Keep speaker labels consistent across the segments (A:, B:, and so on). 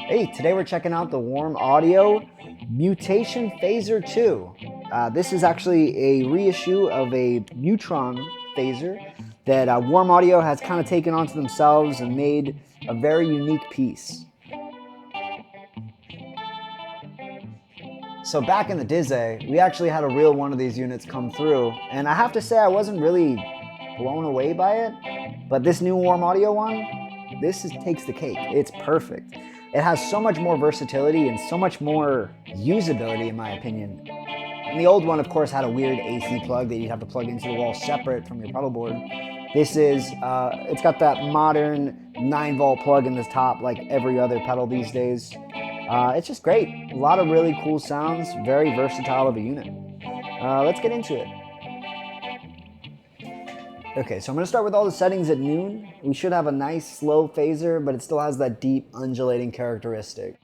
A: Hey, today we're checking out the Warm Audio Mutation Phasor II. This is actually a reissue of a Neutron phaser that Warm Audio has kind of taken onto themselves and made a very unique piece. So back in the Dizzy, we actually had a real one of these units come through, and I have to say I wasn't really blown away by it, but this new Warm Audio one, takes the cake. It's perfect. It has so much more versatility and so much more usability, in my opinion. And the old one, of course, had a weird AC plug that you'd have to plug into the wall separate from your pedal board. This is, it's got that modern 9-volt plug in the top like every other pedal these days. It's just great. A lot of really cool sounds, very versatile of a unit. Let's get into it. Okay, so I'm going to start with all the settings at noon. We should have a nice slow phaser, but it still has that deep undulating characteristic.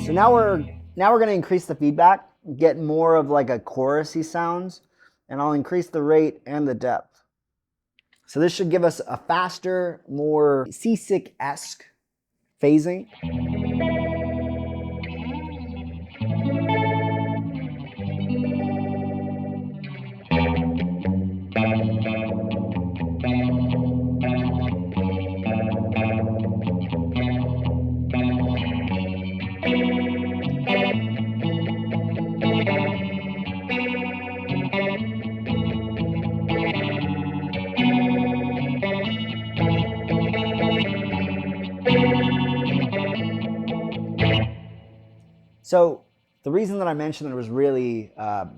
A: So now we're going to increase the feedback, get more of like a chorusy sounds, and I'll increase the rate and the depth. So this should give us a faster, more seasick-esque phasing. So the reason that I mentioned that it was really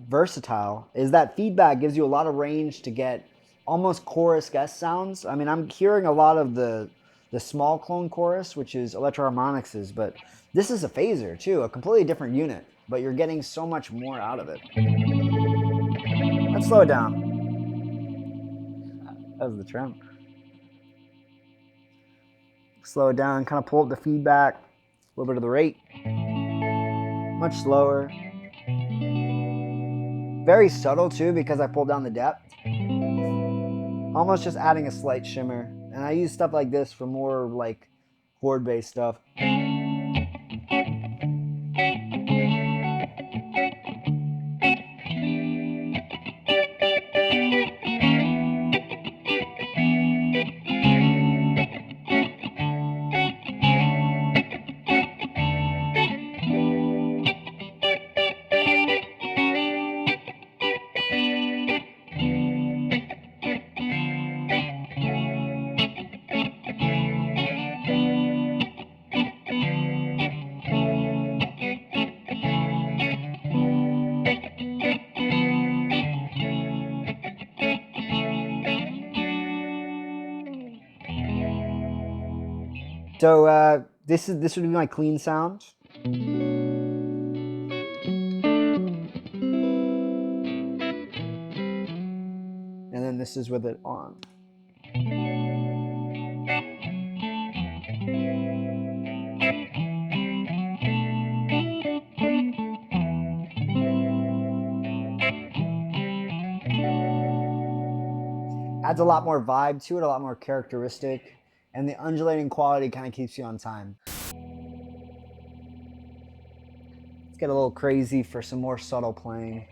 A: versatile is that feedback gives you a lot of range to get almost chorus-esque sounds. I mean, I'm hearing a lot of the small clone chorus, which is electro-harmonics, but this is a phaser too, a completely different unit, but you're getting so much more out of it. Let's slow it down. That was the trim. Slow it down, kind of pull up the feedback, a little bit of the rate. Much slower. Very subtle too because I pulled down the depth. Almost just adding a slight shimmer. And I use stuff like this for more like chord-based stuff. So this would be my clean sound. And then this is with it on. Adds a lot more vibe to it, a lot more characteristic, and the undulating quality kind of keeps you on time. Let's get a little crazy for some more subtle playing.